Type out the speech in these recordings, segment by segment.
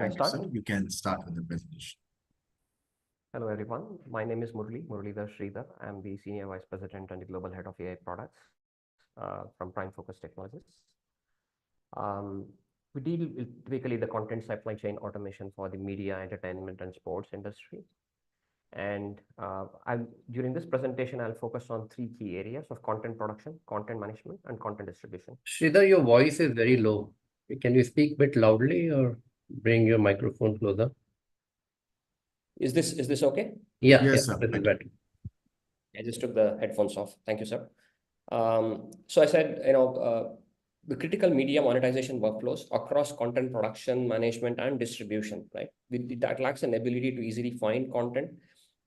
Thank you, sir. Start? You can start with the presentation. Hello, everyone. My name is Muralidhar Sridhar. I'm the Senior Vice President and the Global Head of AI Products from Prime Focus Technologies. We deal with typically the content supply chain automation for the media, entertainment, and sports industry. And during this presentation, I'll focus on three key areas of content production, content management, and content distribution. Sridhar, your voice is very low. Can you speak a bit loudly or bring your microphone closer? Is this okay? Yeah, Yes, sir. this is better. I just took the headphones off. Thank you, sir. So I said, the critical media monetization workflows across content production, management, and distribution, right? That lacks an ability to easily find content,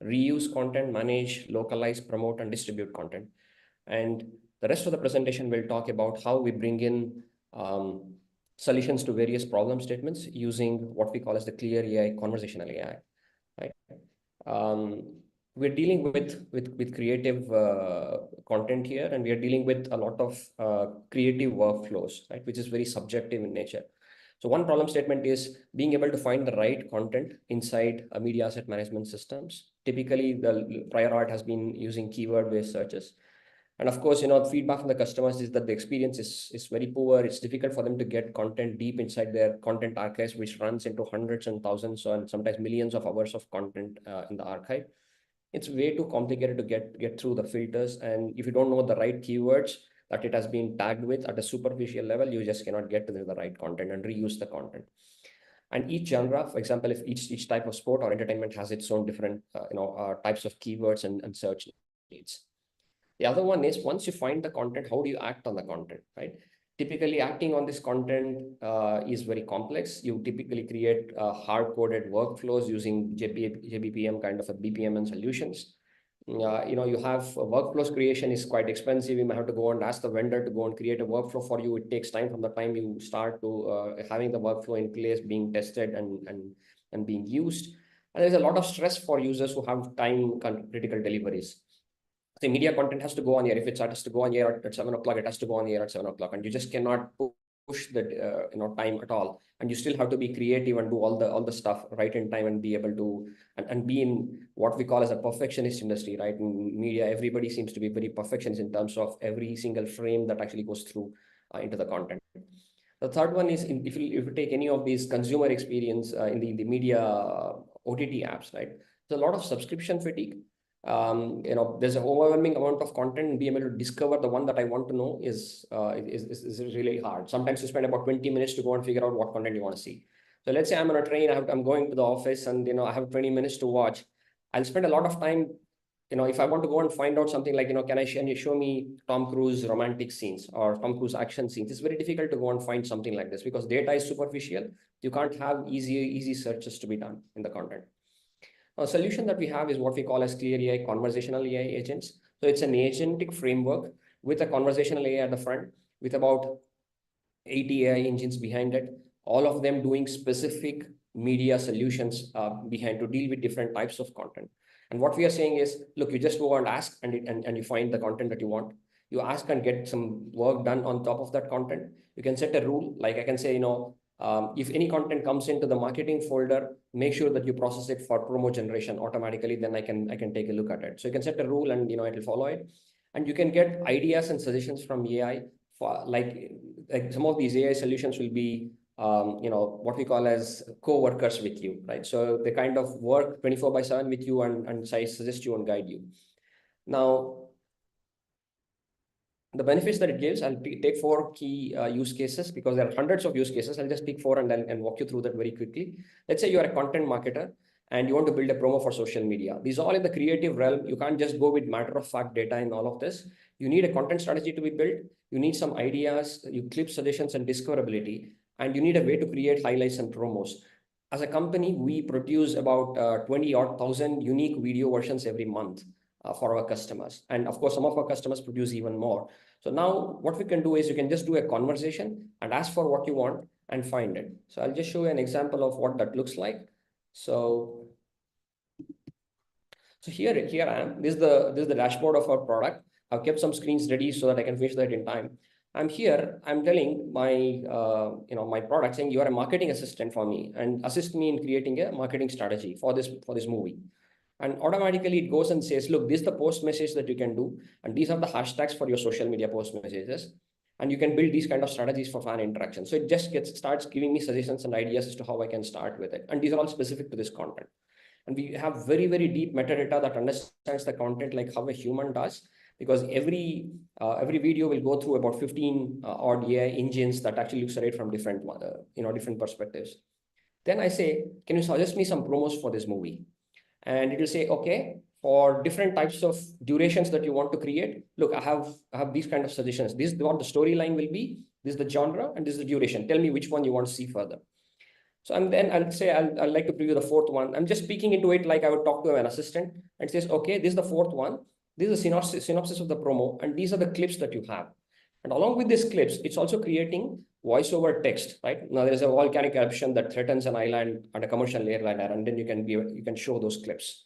reuse content, manage, localize, promote, and distribute content. And the rest of the presentation will talk about how we bring in solutions to various problem statements using what we call as the clear AI, conversational AI, right? We're dealing with creative content here, and we are dealing with a lot of creative workflows, right, which is very subjective in nature. So one problem statement is being able to find the right content inside a media asset management systems. Typically, the prior art has been using keyword-based searches. And of course, feedback from the customers is that the experience is very poor. It's difficult for them to get content deep inside their content archives, which runs into hundreds and thousands and sometimes millions of hours of content in the archive. It's way too complicated to get through the filters. And if you don't know the right keywords that it has been tagged with at a superficial level, you just cannot get to the right content and reuse the content. And each genre, for example, if each type of sport or entertainment has its own different types of keywords and search needs. The other one is once you find the content, how do you act on the content, right? Typically, acting on this content is very complex. You typically create hard-coded workflows using JBPM kind of a BPM and solutions. You have workflows creation is quite expensive. You may have to go and ask the vendor to go and create a workflow for you. It takes time from the time you start to having the workflow in place, being tested and being used. And there's a lot of stress for users who have time-critical deliveries. The media content has to go on air. If it has to go on air at 7 o'clock, it has to go on air at 7 o'clock. And you just cannot push the time at all. And you still have to be creative and do all the stuff right in time and be able to and be in what we call as a perfectionist industry, right? In media, everybody seems to be very perfectionist in terms of every single frame that actually goes through into the content. The third one is if you take any of these consumer experience in the media OTT apps, right? There's a lot of subscription fatigue. There's an overwhelming amount of content, and being able to discover the one that I want to know is really hard. Sometimes you spend about 20 minutes to go and figure out what content you want to see. So let's say I'm on a train, I'm going to the office, and I have 20 minutes to watch. I'll spend a lot of time, if I want to go and find out something like, can you show me Tom Cruise romantic scenes or Tom Cruise action scenes? It's very difficult to go and find something like this because data is superficial. You can't have easy searches to be done in the content. A solution that we have is what we call as clear AI, conversational AI agents. So it's an agentic framework with a conversational AI at the front with about 80 AI engines behind it, all of them doing specific media solutions behind to deal with different types of content. And what we are saying is, look, you just go and ask and you find the content that you want. You ask and get some work done on top of that content. You can set a rule, like I can say, if any content comes into the marketing folder, make sure that you process it for promo generation automatically. Then I can take a look at it. So you can set a rule and it will follow it. And you can get ideas and suggestions from AI for like some of these AI solutions will be what we call as co-workers with you, right? So they kind of work 24/7 with you and suggest you and guide you. Now, the benefits that it gives, I'll take 4 key use cases because there are hundreds of use cases. I'll just pick 4 and walk you through that very quickly. Let's say you're a content marketer and you want to build a promo for social media. These are all in the creative realm. You can't just go with matter-of-fact data in all of this. You need a content strategy to be built. You need some ideas, you clip suggestions and discoverability, and you need a way to create highlights and promos. As a company, we produce about 20,000 unique video versions every month for our customers. And of course, some of our customers produce even more. So now what we can do is you can just do a conversation and ask for what you want and find it. So I'll just show you an example of what that looks like. So here I am. This is the dashboard of our product. I've kept some screens ready so that I can finish that in time. I'm here, I'm telling my, my product saying you are a marketing assistant for me and assist me in creating a marketing strategy for this movie. And automatically it goes and says, look, this is the post message that you can do. And these are the hashtags for your social media post messages. And you can build these kind of strategies for fan interaction. So it just starts giving me suggestions and ideas as to how I can start with it. And these are all specific to this content. And we have very, very deep metadata that understands the content like how a human does, because every video will go through about 15 odd AI engines that actually looks at it from different, different perspectives. Then I say, can you suggest me some promos for this movie? And it will say, okay, for different types of durations that you want to create, look, I have these kind of suggestions. This is what the storyline will be. This is the genre, and this is the duration. Tell me which one you want to see further. So and then I'll say, I'd like to preview the fourth one. I'm just speaking into it like I would talk to an assistant, and says, okay, this is the fourth one. This is a synopsis of the promo, and these are the clips that you have. And along with these clips, it's also creating voiceover text, right? Now there's a volcanic eruption that threatens an island and a commercial airliner, and then you can show those clips,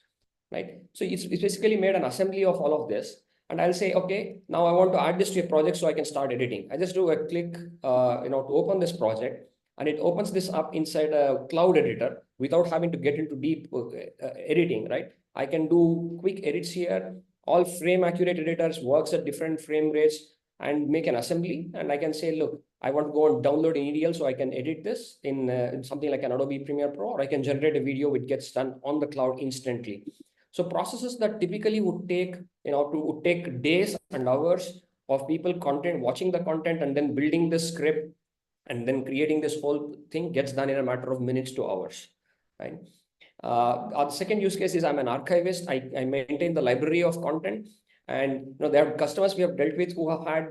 right? So it's basically made an assembly of all of this. And I'll say, okay, now I want to add this to a project so I can start editing. I just do a click, to open this project, and it opens this up inside a cloud editor without having to get into deep editing, right? I can do quick edits here. All frame accurate editors works at different frame rates and make an assembly. And I can say, look, I want to go and download an EDL so I can edit this in something like an Adobe Premiere Pro, or I can generate a video which gets done on the cloud instantly. So processes that typically would take, would take days and hours of people watching the content and then building the script and then creating this whole thing gets done in a matter of minutes to hours, right? Our second use case is I'm an archivist. I maintain the library of content, and there are customers we have dealt with who have had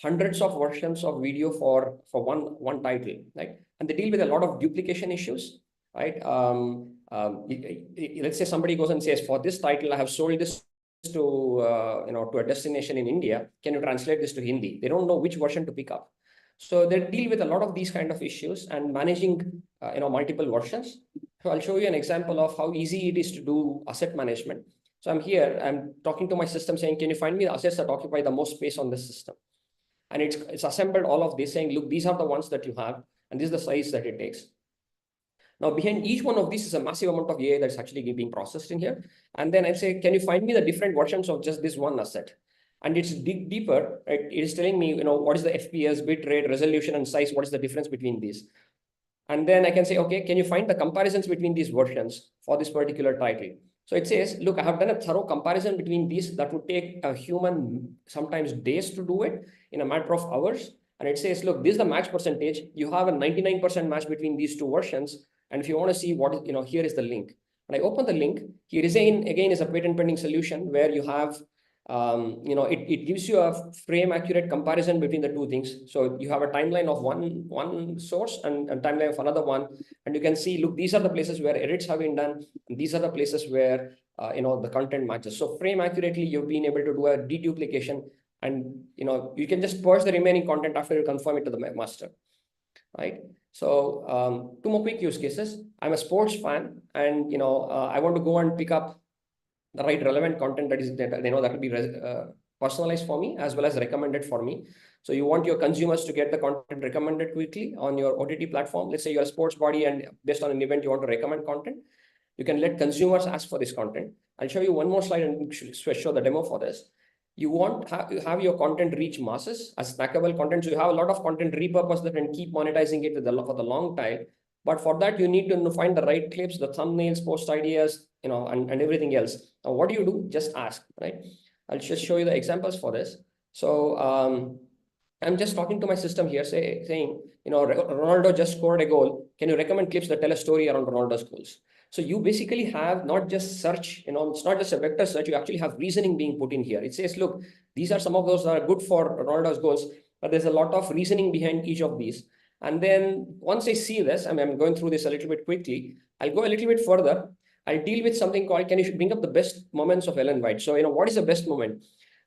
hundreds of versions of video for one title, right? And they deal with a lot of duplication issues, right? Let's say somebody goes and says, for this title, I have sold this to to a destination in India. Can you translate this to Hindi? They don't know which version to pick up. So they deal with a lot of these kind of issues and managing multiple versions. So I'll show you an example of how easy it is to do asset management. So I'm here, I'm talking to my system saying, can you find me the assets that occupy the most space on this system? And it's assembled all of this saying, look, these are the ones that you have, and this is the size that it takes. Now, behind each one of these is a massive amount of AI that's actually being processed in here. And then I say, can you find me the different versions of just this one asset? And it's deeper, right? It is telling me, what is the FPS, bit rate, resolution, and size? What is the difference between these? And then I can say, okay, can you find the comparisons between these versions for this particular title? So it says, look, I have done a thorough comparison between these that would take a human sometimes days to do it in a matter of hours. And it says, look, this is the match percentage. You have a 99% match between these two versions. And if you want to see what, here is the link. When I open the link, here is again is a patent pending solution where you have, it gives you a frame accurate comparison between the two things. So you have a timeline of one source and a timeline of another one. And you can see, look, these are the places where edits have been done. And these are the places where, the content matches. So frame accurately, you've been able to do a deduplication, and, you can just purge the remaining content after you confirm it to the master, right? So two more quick use cases. I'm a sports fan, and, I want to go and pick up the right relevant content that will be personalized for me as well as recommended for me. So you want your consumers to get the content recommended quickly on your OTT platform. Let's say you're a sports body and based on an event, you want to recommend content. You can let consumers ask for this content. I'll show you one more slide and show the demo for this. You want to have your content reach masses as snackable content. So you have a lot of content repurposed that and keep monetizing it for the long time. But for that, you need to find the right clips, the thumbnails, post ideas, and everything else. Now, what do? Just ask, right? I'll just show you the examples for this. So I'm just talking to my system here, saying, Ronaldo just scored a goal. Can you recommend clips that tell a story around Ronaldo's goals? So you basically have not just search, it's not just a vector search. You actually have reasoning being put in here. It says, look, these are some of those that are good for Ronaldo's goals, but there's a lot of reasoning behind each of these. And then once I see this, I'm going through this a little bit quickly. I'll go a little bit further. I'll deal with something called, can you bring up the best moments of Ellen White? So, what is the best moment?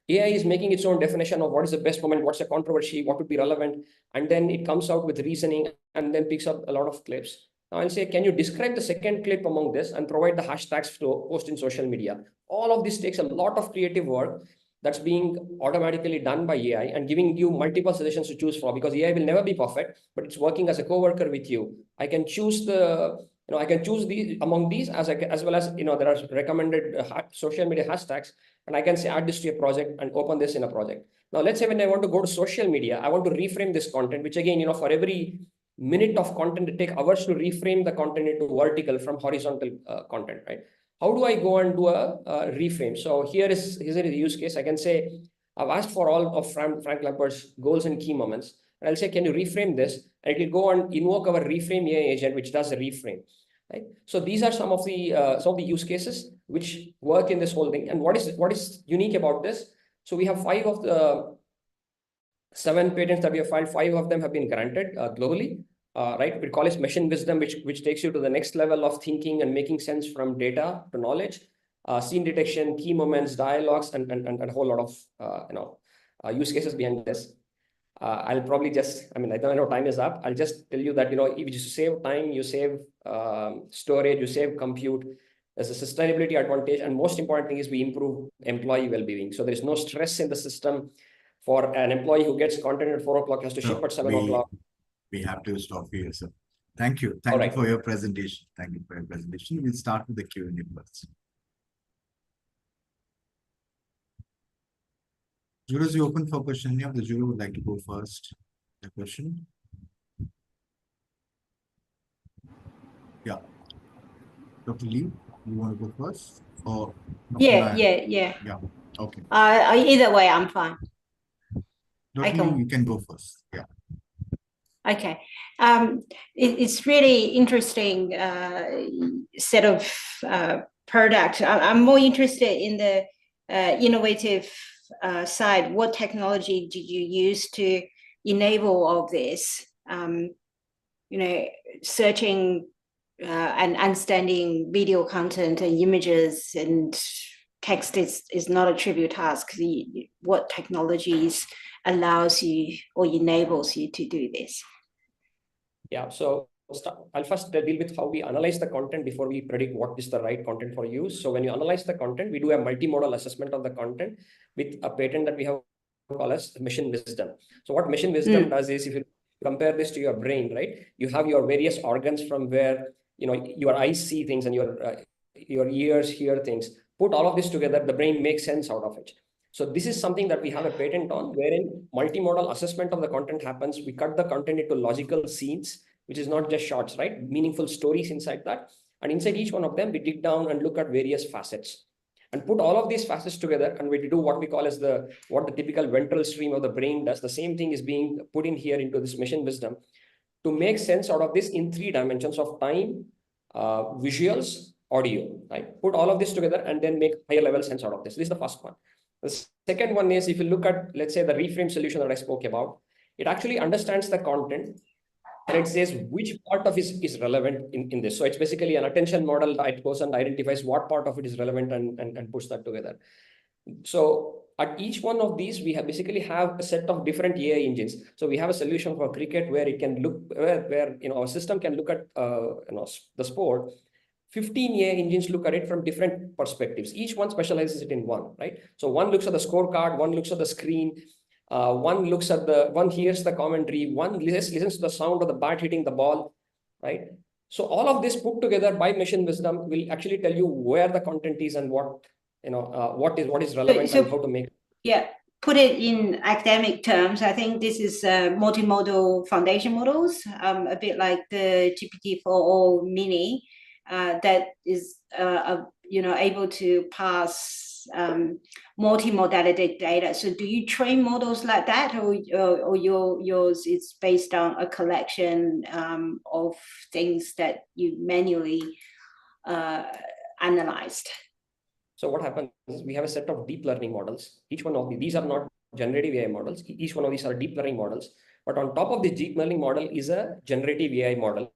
AI is making its own definition of what is the best moment, what's a controversy, what would be relevant. And then it comes out with reasoning and then picks up a lot of clips. Now I'll say, can you describe the second clip among this and provide the hashtags to post in social media? All of this takes a lot of creative work. that's being automatically done by AI and giving you multiple suggestions to choose from, because AI will never be perfect, but it's working as a co-worker with you. I can choose I can choose these among these as well as, there are recommended social media hashtags, and I can say add this to a project and open this in a project. Now, let's say when I want to go to social media, I want to reframe this content, which again, for every minute of content, it takes hours to reframe the content into vertical from horizontal content, right? How do I go and do a reframe? So here's a use case. I can say, I've asked for all of Frank Lampard's goals and key moments. And I'll say, can you reframe this? And it will go and invoke our reframe AI agent, which does the reframe. Right? So these are some of the use cases which work in this whole thing. And what is unique about this? So we have 5 of the 7 patents that we have filed. 5 of them have been granted globally. Right, we call it machine wisdom, which takes you to the next level of thinking and making sense from data to knowledge, scene detection, key moments, dialogues, and a whole lot of use cases behind this. I'll probably I don't know, time is up. I'll just tell you that, if you save time, you save storage, you save compute. There's a sustainability advantage, and most important thing is we improve employee well-being. So there's no stress in the system for an employee who gets content at 4 o'clock, has to ship at 7 o'clock. We have to stop here, sir. Thank you. Thank you for your presentation. Thank you for your presentation. We'll start with the Q&A first. Jurors, you open for question. Any of the juror would like to go first? The question? Yeah. Dr. Lee, you want to go first? Or Yeah. Yeah. Okay. Either way, I'm fine. Dr. Lee, you can go first. Yeah. Okay. It's really interesting set of product. I'm more interested in the innovative side. What technology did you use to enable all this? Searching and understanding video content and images and text is not a trivial task. What technologies allows you or enables you to do this? Yeah, so I'll first deal with how we analyze the content before we predict what is the right content for use. So when you analyze the content, we do a multimodal assessment of the content with a patent that we have called as machine wisdom. So what machine wisdom does is, if you compare this to your brain, right, you have your various organs from where your eyes see things and your ears hear things. Put all of this together, the brain makes sense out of it. So this is something that we have a patent on, wherein multimodal assessment of the content happens. We cut the content into logical scenes, which is not just shorts, right? Meaningful stories inside that. And inside each one of them, we dig down and look at various facets and put all of these facets together. And we do what we call as what the typical ventral stream of the brain does. The same thing is being put in here into this machine wisdom to make sense out of this in 3 dimensions of time, visuals, audio, right? Put all of this together and then make higher level sense out of this. This is the first one. The second one is, if you look at, let's say, the reframe solution that I spoke about, it actually understands the content and it says which part of it is relevant in this. So it's basically an attention model that it goes and identifies what part of it is relevant and puts that together. So at each one of these, we basically have a set of different AI engines. So we have a solution for cricket where it can look, where our system can look at the sport. 15 AI engines look at it from different perspectives. Each one specializes it in one, right? So one looks at the scorecard, one looks at the screen, one hears the commentary, one listens to the sound of the bat hitting the ball, right? So all of this put together by machine wisdom will actually tell you where the content is and what is relevant and how to make it. Yeah, put it in academic terms, I think this is multimodal foundation models, a bit like the GPT-4o mini. That is able to pass multimodality data. So do you train models like that, or yours is based on a collection of things that you manually analyzed? So what happens is we have a set of deep learning models. Each one of these are not generative AI models. Each one of these are deep learning models. But on top of the deep learning model is a generative AI model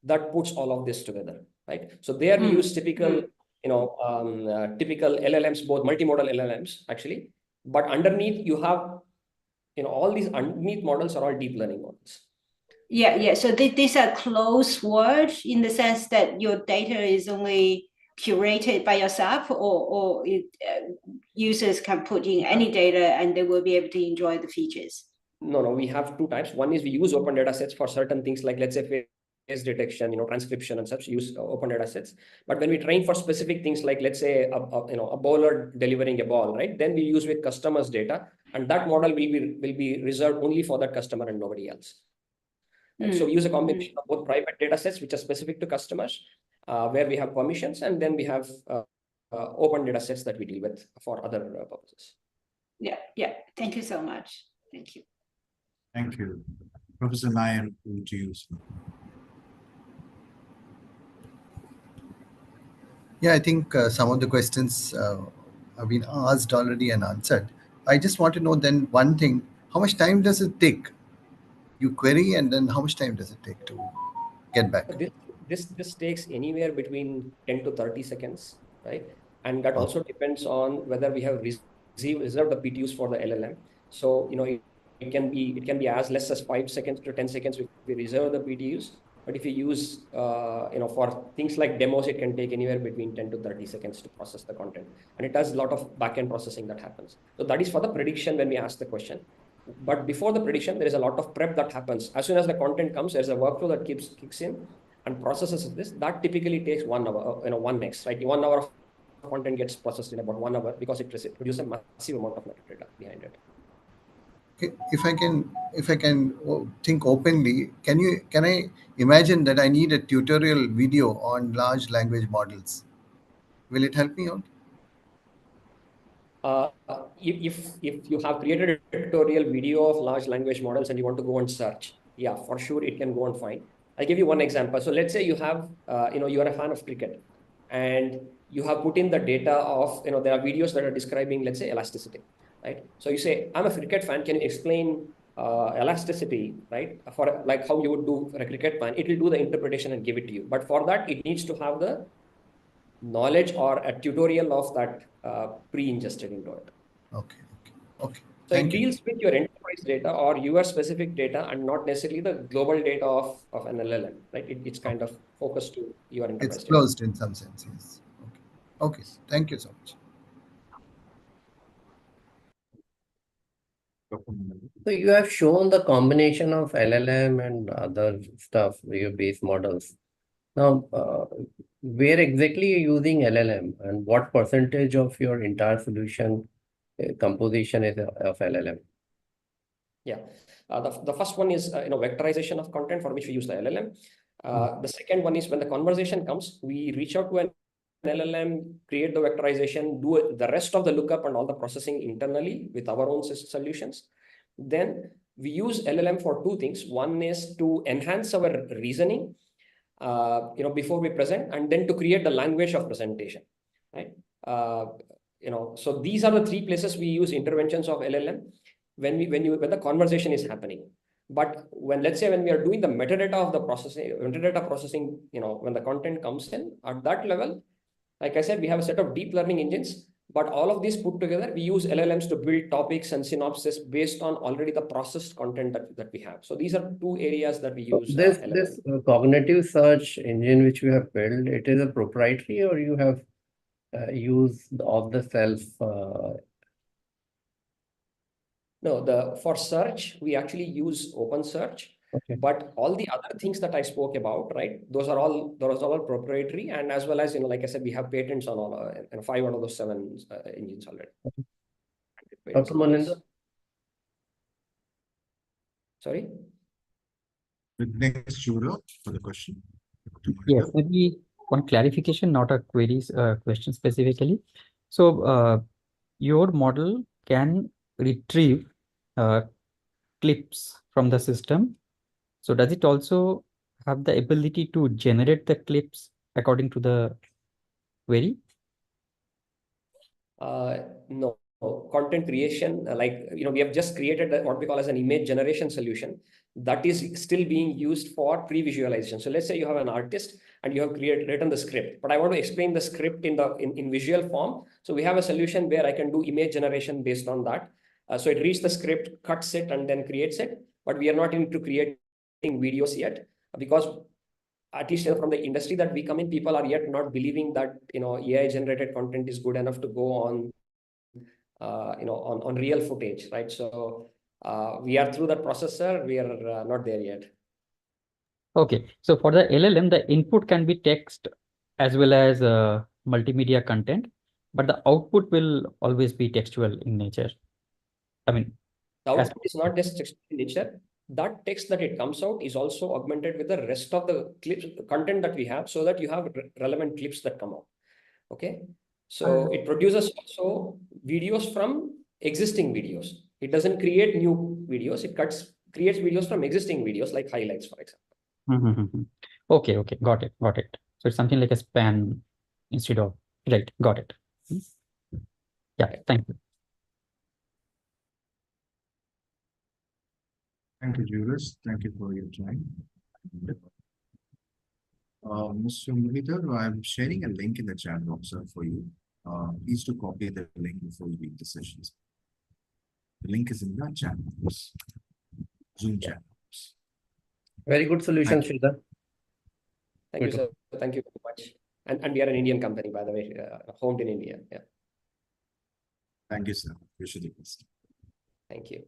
that puts all of this together, right? So there we use typical LLMs, both multimodal LLMs actually, but underneath you have, all these underneath models are all deep learning models. Yeah. So these are closed words in the sense that your data is only curated by yourself, or users can put in any data and they will be able to enjoy the features? No, we have two types. One is we use open data sets for certain things, like let's say face detection, transcription and such, use open data sets. But when we train for specific things, like let's say a bowler delivering a ball, right? Then we use with customers' data, and that model will be reserved only for that customer and nobody else. Right? So we use a combination of both private data sets, which are specific to customers, where we have permissions, and then we have open data sets that we deal with for other purposes. Yeah. Thank you so much. Thank you. Thank you. Professor Nair, over to you. Yeah, I think some of the questions have been asked already and answered. I just want to know then one thing, how much time does it take? You query and then how much time does it take to get back? This takes anywhere between 10 to 30 seconds, right? And that also depends on whether we have reserved the PTUs for the LLM. So, it can be as less as 5 seconds to 10 seconds if we reserve the PTUs. But if you use, for things like demos, it can take anywhere between 10 to 30 seconds to process the content. And it does a lot of backend processing that happens. So that is for the prediction when we ask the question. But before the prediction, there is a lot of prep that happens. As soon as the content comes, there's a workflow that kicks in and processes this. That typically takes 1 hour, 1x, right? 1 hour of content gets processed in about 1 hour because it produces a massive amount of metadata behind it. Okay. If I can think openly, can I imagine that I need a tutorial video on large language models? Will it help me out? If you have created a tutorial video of large language models and you want to go and search, yeah, for sure it can go and find. I'll give you one example. So let's say you have, you're a fan of cricket, and you have put in the data of, there are videos that are describing, let's say, elasticity, right? So you say, I'm a cricket fan. Can you explain elasticity, right? For like how you would do for a cricket fan, it will do the interpretation and give it to you. But for that, it needs to have the knowledge or a tutorial of that pre-ingested into it. Okay. So it deals with your enterprise data or your specific data and not necessarily the global data of an LLM, right? It's kind of focused to your enterprise It's closed data in some sense, yes. Okay. Thank you so much. So you have shown the combination of LLM and other stuff, your base models. Now, where exactly you're using LLM and what percentage of your entire solution composition is of LLM? Yeah, the first one is vectorization of content, for which we use the LLM. The second one is when the conversation comes, we reach out to an LLM, create the vectorization, do the rest of the lookup and all the processing internally with our own solutions. Then we use LLM for two things. One is to enhance our reasoning, before we present, and then to create the language of presentation, right? So these are the three places we use interventions of LLM when the conversation is happening. But let's say when we are doing the metadata of the processing, when the content comes in at that level, like I said, we have a set of deep learning engines, but all of these put together, we use LLMs to build topics and synopsis based on already the processed content that we have. So these are two areas that we use. This cognitive search engine which you have built, it is a proprietary or you have used off the shelf? No, for search, we actually use OpenSearch. Okay. But all the other things that I spoke about, right? Those are all proprietary, and as well as like I said, we have patents on all 5 out of those 7 engines already. Okay. Dr. Maninder? Sorry. The next shooter for the question. Yes, maybe one clarification, not a queries question specifically. So your model can retrieve clips from the system. So does it also have the ability to generate the clips according to the query? No. Content creation, we have just created what we call as an image generation solution that is still being used for pre-visualization. So let's say you have an artist and you have written the script, but I want to explain the script in visual form. So we have a solution where I can do image generation based on that. So it reads the script, cuts it, and then creates it. But we are not into creating videos yet because at least from the industry that we come in, people are yet not believing that AI generated content is good enough to go on on real footage, right? So we are through that process, sir. We are not there yet. Okay, so for the LLM, the input can be text as well as multimedia content, but the output will always be textual in nature. I mean, the output is not just textual in nature. That text that it comes out is also augmented with the rest of the clips, content that we have, so that you have relevant clips that come out. Okay, so it produces also videos from existing videos. It doesn't create new videos. It creates videos from existing videos, like highlights, for example. Okay, got it. So it's something like a span instead of, right, got it. Yeah, thank you. Thank you, Julius. Thank you for your time. Mr. Mohiter, I'm sharing a link in the chat box for you. Please to copy the link before you leave the sessions. The link is in the chat box. Zoom chat box. Very good solution, Sridhar. Thank you, sir. Thank you very much. And we are an Indian company, by the way, homed in India. Yeah. Thank you, sir. Wish you the best. Thank you.